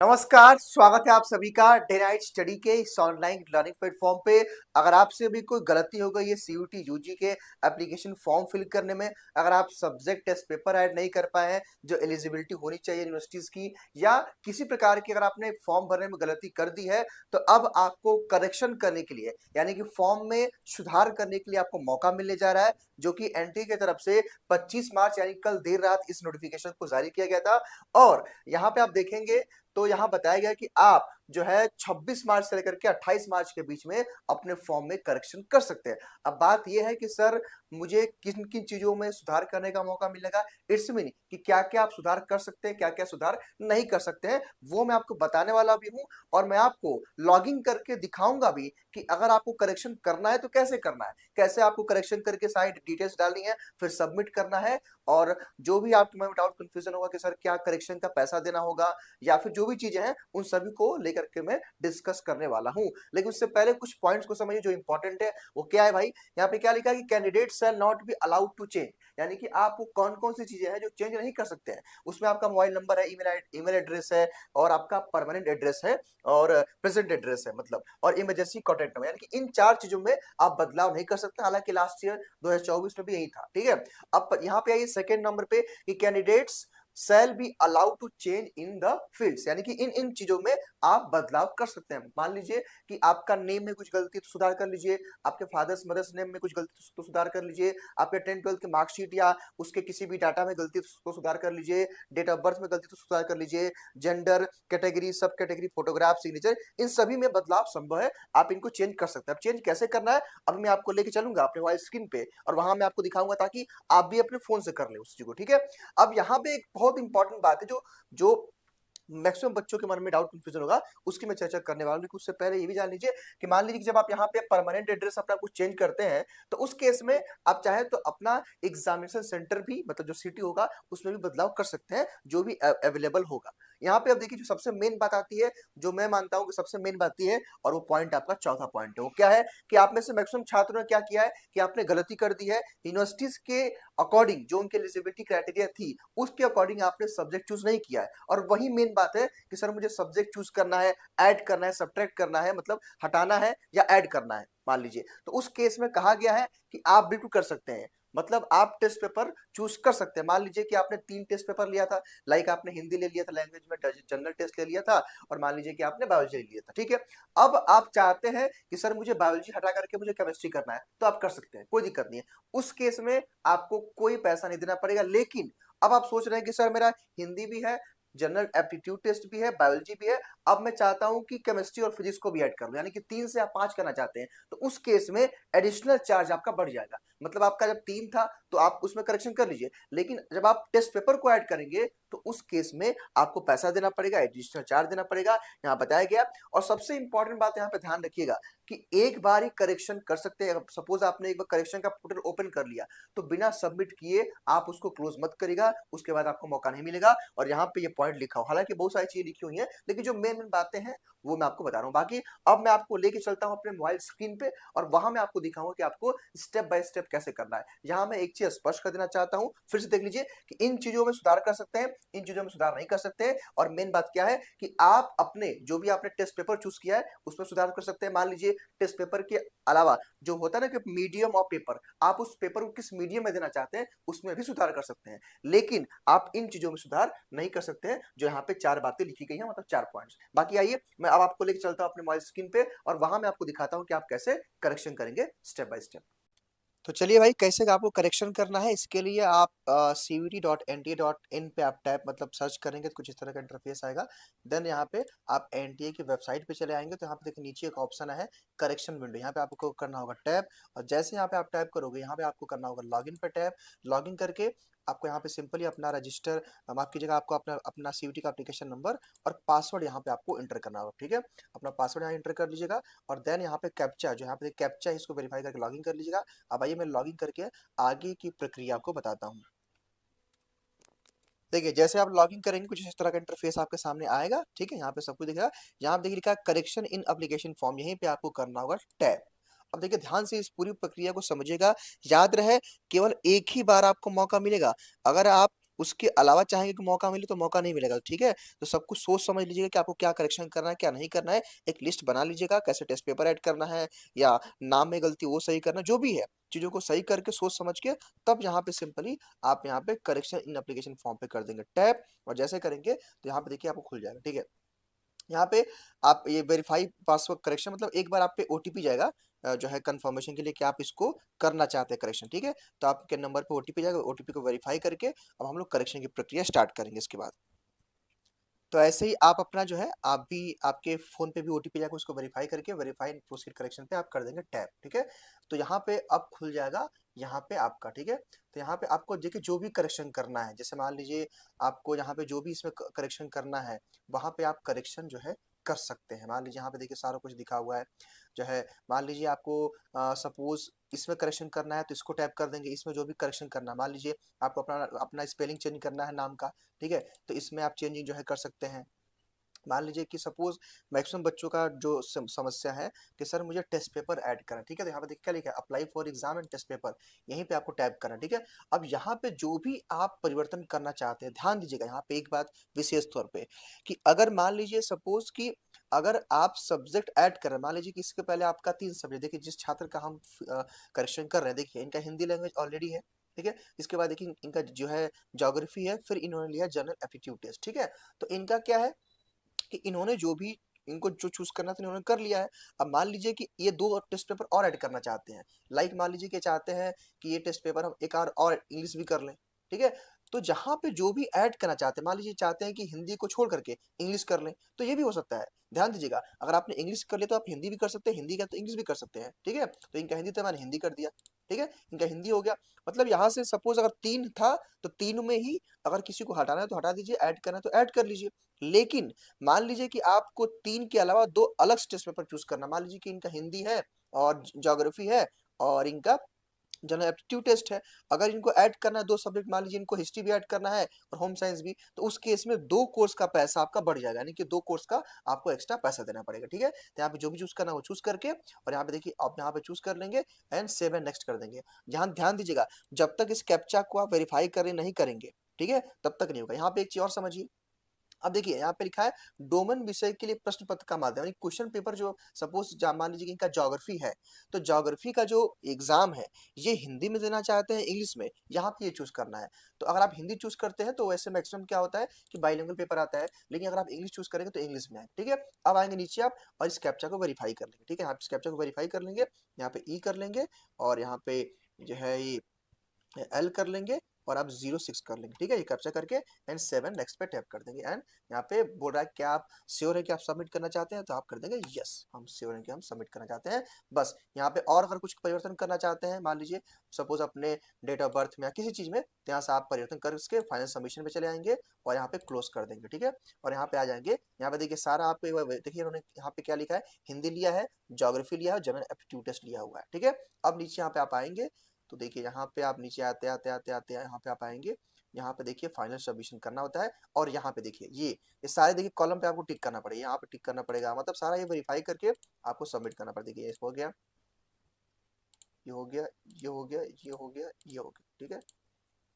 नमस्कार, स्वागत है आप सभी का डे नाइट स्टडी के इस ऑनलाइन लर्निंग प्लेटफॉर्म पे। अगर आपसे भी कोई गलती हो गई है सीयूटी यूजी के एप्लीकेशन फॉर्म फिल करने में, अगर आप सब्जेक्ट टेस्ट पेपर ऐड नहीं कर पाए हैं जो एलिजिबिलिटी होनी चाहिए यूनिवर्सिटीज की, या किसी प्रकार की अगर आपने फॉर्म भरने में गलती कर दी है, तो अब आपको करेक्शन करने के लिए यानी कि फॉर्म में सुधार करने के लिए आपको मौका मिलने जा रहा है, जो कि एनटीए की तरफ से 25 मार्च यानी कल देर रात इस नोटिफिकेशन को जारी किया गया था। और यहाँ पे आप देखेंगे तो यहाँ बताया गया कि आप जो है 26 मार्च से लेकर के 28 मार्च के बीच में अपने फॉर्म में करेक्शन कर सकते हैं। अब बात यह है कि सर मुझे किन किन चीजों में सुधार करने का मौका मिलेगा, इट्स मीन कि क्या क्या आप सुधार कर सकते हैं, क्या क्या सुधार नहीं कर सकते हैं, वो मैं आपको बताने वाला भी हूं। और मैं आपको लॉगिंग करके दिखाऊंगा भी कि अगर आपको करेक्शन करना है तो कैसे करना है, कैसे आपको करेक्शन करके सारी डिटेल्स डालनी है, फिर सबमिट करना है। और जो भी आपके मन में डाउट कंफ्यूजन होगा कि सर क्या करेक्शन का पैसा देना होगा या फिर जो भी चीजें हैं, उन सभी को लेकर के मैं डिस्कस करने वाला हूं। लेकिन उससे पहले कुछ पॉइंट्स को समझिए जो इंपॉर्टेंट है। वो क्या है भाई, यहाँ पे क्या लिखा है कि candidate shall not be allowed to change, यानी कि आप कौन कौन सी चीजें हैं जो चेंज नहीं कर सकते हैं। उसमें आपका मोबाइल नंबर है, ईमेल एड्रेस है, और आपका परमानेंट एड्रेस है, और प्रेजेंट एड्रेस है मतलब, और इमरजेंसी कॉन्टेक्ट नंबर, यानी कि इन चार चीजों में आप बदलाव नहीं कर सकते। हालांकि लास्ट ईयर 2024 में भी यही था, ठीक है। अब यहाँ पे आइए सेकेंड नंबर पे कि candidates shall be allowed to change in the fields, यानी कि इन इन चीजों में आप बदलाव कर सकते हैं। मान लीजिए कि आपका नेम में कुछ गलती तो सुधार कर लीजिए, आपके फादर्स मदर्स नेम में कुछ गलती तो सुधार कर लीजिए, आपके 10-12 के मार्कशीट या उसके किसी भी डाटा में गलती तो सुधार कर लीजिए, डेट ऑफ बर्थ में गलती तो सुधार कर लीजिए, जेंडर, कैटेगरी, सब कैटेगरी, फोटोग्राफ, सिग्नेचर, इन सभी में बदलाव संभव है। आप इनको चेंज कर सकते हैं। अब चेंज कैसे करना है, अभी मैं आपको लेके चलूंगा अपने मोबाइल स्क्रीन पे, और वहां मैं आपको दिखाऊंगा ताकि आप भी अपने फोन से कर ले उस चीज को, ठीक है। अब यहाँ पे एक बहुत इंपॉर्टेंट बात है जो जो मैक्सिमम बच्चों के मन में डाउट कंफ्यूजन होगा, उसकी मैं चर्चा करने वाला हूं। लेकिन उससे पहले ये भी जान लीजिए कि मान लीजिए कि जब आप यहाँ पे परमानेंट एड्रेस अपना कुछ चेंज करते हैं, तो उस केस में आप चाहे तो अपना एग्जामिनेशन सेंटर भी मतलब जो सिटी होगा उसमें भी बदलाव कर सकते हैं, जो भी अवेलेबल होगा। यहाँ पे अब देखिए जो सबसे मेन बात आती है, जो मैं मानता हूँ कि सबसे मेन बात ये है, और वो पॉइंट आपका चौथा पॉइंट है, वो क्या है कि आप में से मैक्सिमम छात्रों ने क्या किया है कि आपने गलती कर दी है। यूनिवर्सिटीज के अकॉर्डिंग जो उनके एलिजिबिलिटी क्राइटेरिया थी, उसके अकॉर्डिंग आपने सब्जेक्ट चूज नहीं किया है। और वही मेन बात है कि सर मुझे सब्जेक्ट चूज करना है, ऐड करना है, सब्ट्रैक्ट करना है, मतलब हटाना है या ऐड करना है मान लीजिए, तो उस केस में कहा गया है कि आप बिल्कुल कर सकते हैं। मतलब आप टेस्ट पेपर चूज कर सकते हैं। मान लीजिए कि आपने 3 टेस्ट पेपर लिया था, लाइक आपने हिंदी ले लिया था, लैंग्वेज में जनरल टेस्ट ले लिया था, और मान लीजिए कि आपने बायोलॉजी ले लिया था, ठीक है। अब आप चाहते हैं कि सर मुझे बायोलॉजी हटा करके मुझे केमिस्ट्री करना है, तो आप कर सकते हैं, कोई दिक्कत नहीं है। उस केस में आपको कोई पैसा नहीं देना पड़ेगा। लेकिन अब आप सोच रहे हैं कि सर मेरा हिंदी भी है, जनरल एप्टीट्यूड टेस्ट भी है, बायोलॉजी भी है, अब मैं चाहता हूं कि केमिस्ट्री और फिजिक्स को भी ऐड कर लूं, यानी कि 3 से आप 5 करना चाहते हैं, तो उस केस में एडिशनल चार्ज आपका बढ़ जाएगा। मतलब आपका जब 3 था तो आप उसमें करेक्शन कर लीजिए, लेकिन जब आप टेस्ट पेपर को ऐड करेंगे तो उस केस में आपको पैसा देना पड़ेगा, एडिशनल चार्ज देना पड़ेगा, यहाँ बताया गया। और सबसे इंपॉर्टेंट बात यहाँ पे ध्यान रखिएगा कि एक बार ही करेक्शन कर सकते हैं। सपोज आपने एक बार करेक्शन का पोर्टल ओपन कर लिया, तो बिना सबमिट किए आप उसको क्लोज मत करिएगा, उसके बाद आपको मौका नहीं मिलेगा। और यहाँ पे ये पॉइंट लिखा हो, हालांकि बहुत सारी चीजें लिखी हुई हैं, लेकिन जो मेन मेन बातें हैं वो मैं आपको बता रहा हूँ। बाकी अब मैं आपको लेके चलता हूँ अपने मोबाइल स्क्रीन पे, और वहां मैं आपको दिखाऊंगा कि आपको स्टेप बाय स्टेप कैसे करना है। यहाँ मैं एक चीज स्पष्ट कर देना चाहता हूँ, फिर से देख लीजिए कि इन चीजों में सुधार कर सकते हैं, इन चीजों में सुधार नहीं कर सकते हैं। और मेन बात क्या है कि आप अपने जो भी आपने टेस्ट पेपर चूज किया है उसमें सुधार कर सकते हैं। मान लीजिए टेस्ट पेपर के अलावा जो होता है ना कि मीडियम ऑफ पेपर, आप उस पेपर को किस मीडियम में देना चाहते हैं उसमें भी सुधार कर सकते हैं। लेकिन आप इन चीजों में सुधार नहीं कर सकते हैं, जो यहाँ पे 4 बातें लिखी गई हैं, मतलब 4 पॉइंट्स। बाकी आइए मैं अब आपको लेकर चलता हूँ अपने मोबाइल स्क्रीन पे, और वहां मैं आपको दिखाता हूँ कि आप कैसे करेक्शन करेंगे स्टेप बाय स्टेप। तो चलिए भाई, कैसे आपको करेक्शन करना है, इसके लिए आप cvt.nta.in पे आप टैप मतलब सर्च करेंगे तो कुछ इस तरह का इंटरफेस आएगा। देन यहाँ पे आप एनटीए की वेबसाइट पे चले आएंगे, तो यहाँ पे देखिए नीचे एक ऑप्शन है करेक्शन विंडो, यहाँ पे आपको करना होगा टैप। और जैसे यहाँ पे आप टैप करोगे, यहाँ पे आपको करना होगा लॉगिन पे टैप। लॉगिन करके आपको यहाँ पे सिंपली अपना रजिस्टर, माफ कीजिएगा, आपको अपना अपना सीवीटी का एप्लीकेशन नंबर और पासवर्ड यहाँ पे आपको एंटर करना होगा, ठीक है। अपना पासवर्ड यहाँ एंटर कर लीजिएगा, और देन यहाँ पे कैप्चा, जो यहाँ पे कैप्चा है, इसको वेरीफाई करके लॉगिन कर लीजिएगा। अब आइए मैं लॉगिन करके आगे की प्रक्रिया आपको बताता हूँ। देखिए जैसे आप लॉगिन करेंगे कुछ इस तरह का इंटरफेस आपके सामने आएगा, ठीक है। यहाँ पे सब कुछ दिखेगा, यहाँ पे देखिए लिखा है करेक्शन इन एप्लीकेशन फॉर्म, यहीं पे आपको करना होगा टैप। अब देखिए ध्यान से इस पूरी प्रक्रिया को समझिएगा, याद रहे केवल एक ही बार आपको मौका मिलेगा। अगर आप उसके अलावा चाहेंगे कि मौका मिले तो मौका नहीं मिलेगा, ठीक है? तो सब कुछ सोच समझ लीजिएगा कि आपको क्या करेक्शन करना है, क्या नहीं करना है। एक लिस्ट बना लीजिएगा, कैसे टेस्ट पेपर ऐड करना है या नाम में गलती वो सही करना, जो भी है, चीज़ों को सही करके सोच समझ के तब यहाँ पे सिंपली आप यहाँ पे करेक्शन इन एप्लीकेशन फॉर्म पे कर देंगे टैप, और जैसे करेंगे तो यहाँ पे देखिए आपको खुल जाएगा, ठीक है? यहाँ पे आप ये वेरीफाई पासवर्ड करेक्शन मतलब एक बार आप पे ओटीपी जाएगा जो है कंफर्मेशन के लिए कि आप इसको करना चाहते हैं करेक्शन, ठीक है? तो आपके नंबर पे ओटीपी जाएगा, ओटीपी को वेरीफाई करके अब हम लोग करेक्शन की प्रक्रिया स्टार्ट करेंगे इसके बाद। तो ऐसे ही आप अपना जो है आप भी आपके फ़ोन पे भी ओटीपी जाएगा, उसको वेरीफाई करके वेरीफाई एंड प्रोसीड करेक्शन पे आप कर देंगे टैप, ठीक है? तो यहाँ पे अब खुल जाएगा यहाँ पे आपका, ठीक है? तो यहाँ पे आपको देखिए जो भी करेक्शन करना है, जैसे मान लीजिए आपको यहाँ पे जो भी इसमें क करेक्शन करना है, वहाँ पे आप करेक्शन जो है कर सकते हैं। मान लीजिए यहाँ पे देखिए सारा कुछ लिखा हुआ है, जो है मान लीजिए आपको सपोज़ इसमें करेक्शन करना है तो इसको टैप कर देंगे, इसमें जो भी करेक्शन करना है, मान लीजिए आपको अपना अपना स्पेलिंग चेंज करना है नाम का, ठीक है? तो इसमें आप चेंजिंग जो है कर सकते हैं। मान लीजिए कि सपोज़ मैक्सिमम बच्चों का जो समस्या है कि सर मुझे टेस्ट पेपर ऐड करना है, ठीक है? तो यहाँ पे देखिए क्या लिखा है apply for exam and test paper, यहीं पे आपको टैप करना है, ठीक है? अब यहाँ पे जो भी आप परिवर्तन करना चाहते हैं, ध्यान दीजिएगा यहाँ पे एक बात विशेष तौर पे कि अगर मान लीजिए सपोज़ कि अगर आप सब्जेक्ट ऐड कर रहे हैं, मान लीजिए कि इसके पहले आपका 3 सब्जेक्ट देखिए जिस छात्र का हम करेक्शन कर रहे हैं, देखिए इनका हिंदी लैंग्वेज ऑलरेडी है, ठीक है? इसके बाद देखिए इनका जो है ज्योग्राफी है, फिर इन्होंने लिया जनरल एप्टीट्यूड टेस्ट, ठीक है? तो इनका क्या है कि इन्होंने जो भी इनको जो चूज़ करना था इन्होंने कर लिया है। अब मान लीजिए कि ये 2 टेस्ट पेपर और ऐड करना चाहते हैं। लाइक मान लीजिए कि चाहते हैं कि ये टेस्ट पेपर हम एक आध और इंग्लिश भी कर लें, ठीक है? तो जहाँ पे जो भी ऐड करना चाहते हैं, मान लीजिए चाहते हैं कि हिंदी को छोड़ करके इंग्लिश कर लें, तो ये भी हो सकता है। ध्यान दीजिएगा, अगर आपने इंग्लिश कर लिया तो आप हिंदी भी कर सकते हैं, हिंदी का तो इंग्लिश भी कर सकते हैं, ठीक है? तो इनका हिंदी था मैंने हिंदी कर दिया, ठीक है? इनका हिंदी हो गया। मतलब यहाँ से सपोज़ अगर 3 था, तो 3 में ही अगर किसी को हटाना है तो हटा दीजिए, ऐड करना है तो ऐड कर लीजिए। लेकिन मान लीजिए कि आपको 3 के अलावा 2 अलग से टेस्ट पेपर चूज़ करना, मान लीजिए कि इनका हिंदी है और ज्योग्राफी है और इनका जनरल एप्टीट्यूड टेस्ट है। अगर इनको ऐड करना है 2 सब्जेक्ट, मान लीजिए इनको हिस्ट्री भी ऐड करना है और होम साइंस भी, तो उस केस में 2 कोर्स का पैसा आपका बढ़ जाएगा, यानी कि 2 कोर्स का आपको एक्स्ट्रा पैसा देना पड़ेगा, ठीक है? तो यहाँ पे जो भी चूज़ करना है वो चूज़ करके और यहाँ पे देखिए आप यहाँ पे चूज़ कर लेंगे एंड सेव एंड नेक्स्ट कर देंगे। यहाँ ध्यान दीजिएगा, जब तक इस कैप्चा को आप वेरीफाई करे नहीं करेंगे, ठीक है? तब तक नहीं होगा। यहाँ पे एक चीज़ और समझिए, अब देखिए यहाँ पे लिखा है डोमेन विषय के लिए प्रश्न पत्र का माध्यम, यानी क्वेश्चन पेपर जो सपोज मान लीजिए कि इनका ज्योग्राफी है, तो ज्योग्राफी का जो एग्जाम है ये हिंदी में देना चाहते हैं इंग्लिश में, यहाँ पे ये चूज करना है। तो अगर आप हिंदी चूज करते हैं तो वैसे मैक्सिमम क्या होता है कि बाइलिंगुअल पेपर आता है, लेकिन अगर आप इंग्लिश चूज करेंगे तो इंग्लिश में आए, ठीक है? अब आएंगे नीचे आप और इस कैप्चा को वेरीफाई कर लेंगे, ठीक है? आप इस कैप्चा को वेरीफाई कर लेंगे, यहाँ पे ई कर लेंगे और यहाँ पे जो है ये एल कर लेंगे और आप 06 कर लेंगे, ठीक है? ये कैप्चा करके एंड 7 नेक्स्ट पे टैप कर देंगे एंड यहाँ पे बोल रहा है क्या आप श्योर है कि आप सबमिट करना चाहते हैं? तो आप कर देंगे यस, हम श्योर हैं कि हम सबमिट करना चाहते हैं। बस यहाँ पे और अगर कुछ परिवर्तन करना चाहते हैं, मान लीजिए सपोज़ अपने डेट ऑफ बर्थ में या किसी चीज़ में, तो यहाँ से आप परिवर्तन कर उसके फाइनल सबमिशन पे चले आएँगे और यहाँ पे क्लोज़ कर देंगे, ठीक है? और यहाँ पे आ जाएँगे, यहाँ पे देखिए सारा आपको एक बार देखिए इन्होंने यहाँ पे क्या लिखा है, हिंदी लिया है, ज्योग्राफी लिया है और जनरल एप्टीट्यूड टेस्ट लिया हुआ है, ठीक है? अब नीचे यहाँ पे आप आएँगे तो देखिए यहाँ पे आप नीचे आते यहाँ पे आप आएँगे, यहाँ पे देखिए फाइनल सबमिशन करना होता है और यहाँ पे देखिए ये सारे देखिए कॉलम पे आपको टिक करना पड़ेगा, यहाँ पे टिक करना पड़ेगा, मतलब सारा ये वेरीफाई करके आपको सबमिट करना पड़ेगा। देखिए ये हो गया, ये हो गया, ये हो गया, ये हो गया, ये हो गया, ठीक है?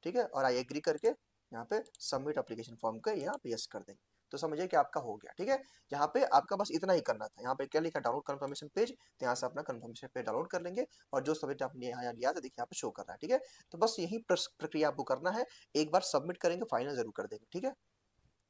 ठीक है? और आई एग्री करके यहाँ पे सबमिट एप्लीकेशन फॉर्म के यहाँ पे यस कर देंगे। तो समझिए कि आपका हो गया, ठीक है? यहाँ पे आपका बस इतना ही करना था। यहाँ पे क्या लिखा है डाउनलोड कंफर्मेशन पेज, तो यहाँ से अपना कंफर्मेशन पेज डाउनलोड कर लेंगे और जो सब्जेक्ट आपने यहाँ लिया था देखिए यहाँ पे शो कर रहा है, ठीक है? तो बस यही प्रक्रिया आपको करना है, एक बार सबमिट करेंगे फाइनल ज़रूर कर देंगे, ठीक है?